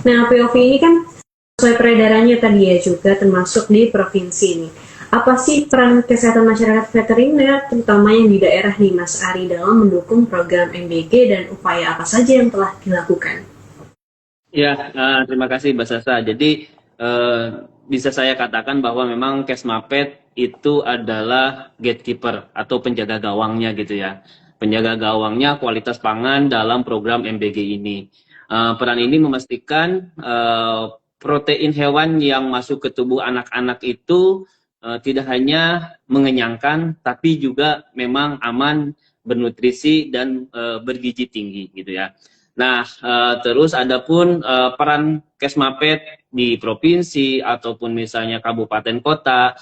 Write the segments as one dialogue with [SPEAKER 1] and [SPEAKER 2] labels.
[SPEAKER 1] Nah, POV ini kan sesuai peredarannya tadi ya juga termasuk di provinsi ini. Apa sih peran kesehatan masyarakat veteriner, terutama yang di daerah nih Mas Ari dalam mendukung program MBG dan upaya apa saja yang telah dilakukan?
[SPEAKER 2] Ya, terima kasih Mbak Sasa. Jadi bisa saya katakan bahwa memang Kesmapet itu adalah gatekeeper atau penjaga gawangnya gitu ya. Penjaga gawangnya kualitas pangan dalam program MBG ini. Peran ini memastikan protein hewan yang masuk ke tubuh anak-anak itu tidak hanya mengenyangkan, tapi juga memang aman, bernutrisi dan bergizi tinggi gitu ya. Nah, terus adapun peran Kesmapet di provinsi ataupun misalnya kabupaten kota,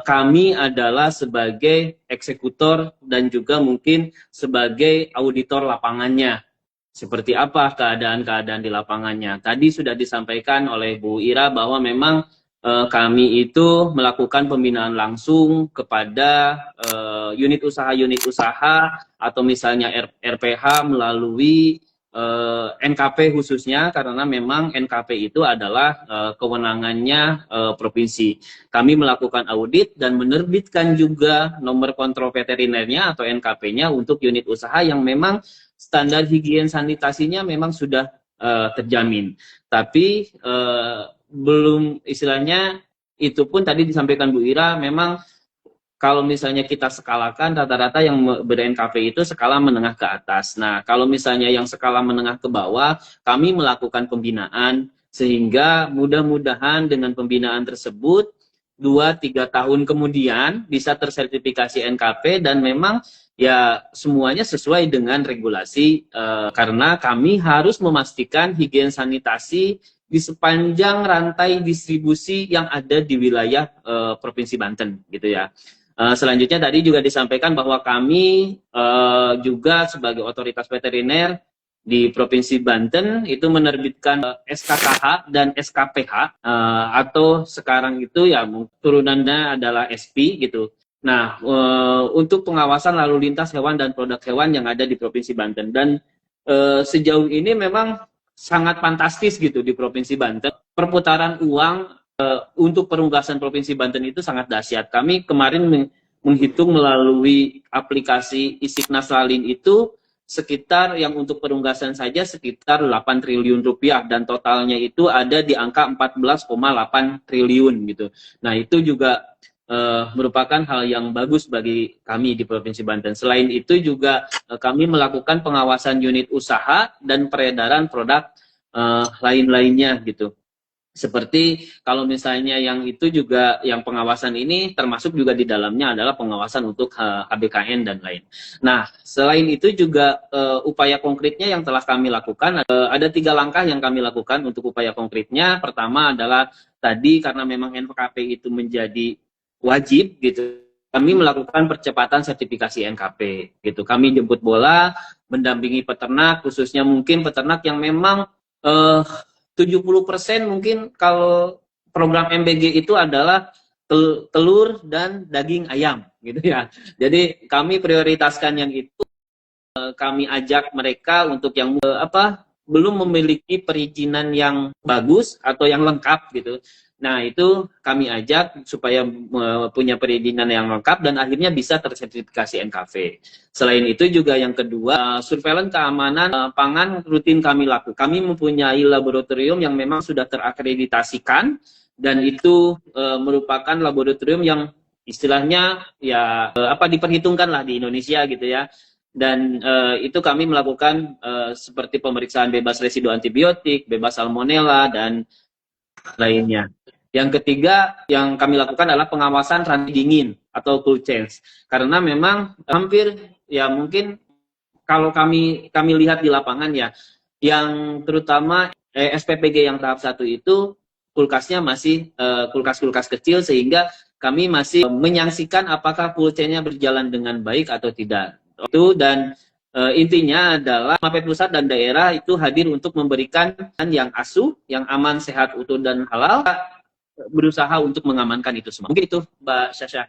[SPEAKER 2] kami adalah sebagai eksekutor dan juga mungkin sebagai auditor lapangannya. Seperti apa keadaan-keadaan di lapangannya. Tadi sudah disampaikan oleh Bu Ira bahwa memang kami itu melakukan pembinaan langsung kepada unit usaha atau misalnya RPH melalui NKP khususnya, karena memang NKP itu adalah kewenangannya provinsi. Kami melakukan audit dan menerbitkan juga nomor kontrol veterinernya atau NKP-nya untuk unit usaha yang memang standar higien sanitasinya memang sudah terjamin. Tapi belum, istilahnya itu pun tadi disampaikan Bu Ira, memang kalau misalnya kita skalakan rata-rata yang ber-NKP itu skala menengah ke atas. Nah, kalau misalnya yang skala menengah ke bawah, kami melakukan pembinaan sehingga mudah-mudahan dengan pembinaan tersebut 2-3 tahun kemudian bisa tersertifikasi NKP dan memang ya semuanya sesuai dengan regulasi karena kami harus memastikan higien sanitasi di sepanjang rantai distribusi yang ada di wilayah Provinsi Banten gitu ya. Selanjutnya tadi juga disampaikan bahwa kami juga sebagai otoritas veteriner di Provinsi Banten itu menerbitkan SKKH dan SKPH atau sekarang itu ya turunannya adalah SP gitu. Nah, untuk pengawasan lalu lintas hewan dan produk hewan yang ada di Provinsi Banten, dan sejauh ini memang sangat fantastis gitu di Provinsi Banten. Perputaran uang untuk perunggasan Provinsi Banten itu sangat dahsyat. Kami kemarin menghitung melalui aplikasi Isiknas Lalin itu sekitar yang untuk perunggasan saja sekitar 8 triliun rupiah dan totalnya itu ada di angka 14,8 triliun gitu. Nah, itu juga merupakan hal yang bagus bagi kami di Provinsi Banten. Selain itu juga kami melakukan pengawasan unit usaha dan peredaran produk lain-lainnya gitu. Seperti kalau misalnya yang itu juga, yang pengawasan ini termasuk juga di dalamnya adalah pengawasan untuk HBKN dan lain. Nah, selain itu juga upaya konkretnya yang telah kami lakukan, ada 3 langkah yang kami lakukan untuk upaya konkretnya. Pertama adalah tadi karena memang NKP itu menjadi wajib gitu, kami melakukan percepatan sertifikasi NKP gitu. Kami jemput bola, mendampingi peternak, khususnya mungkin peternak yang memang 70% mungkin kalau program MBG itu adalah telur dan daging ayam gitu ya. Jadi kami prioritaskan yang itu, kami ajak mereka untuk yang belum memiliki perizinan yang bagus atau yang lengkap gitu. Nah, itu kami ajak supaya punya perizinan yang lengkap dan akhirnya bisa tersertifikasi NKV. Selain itu juga yang kedua, surveillance keamanan pangan rutin kami lakukan. Kami mempunyai laboratorium yang memang sudah terakreditasikan dan itu merupakan laboratorium yang istilahnya ya diperhitungkan lah di Indonesia gitu ya. Dan itu kami melakukan seperti pemeriksaan bebas residu antibiotik, bebas salmonella dan lainnya. Yang ketiga yang kami lakukan adalah pengawasan rantai dingin atau cold chain. Karena memang hampir ya mungkin kalau kami lihat di lapangan ya, yang terutama SPPG yang tahap 1 itu kulkasnya masih kulkas-kulkas kecil, sehingga kami masih menyaksikan apakah cold chain-nya berjalan dengan baik atau tidak. Itu dan intinya adalah Mapet pusat dan daerah itu hadir untuk memberikan yang asuh, yang aman, sehat, utuh dan halal, berusaha untuk mengamankan itu semua. Mungkin itu Mbak Syasha.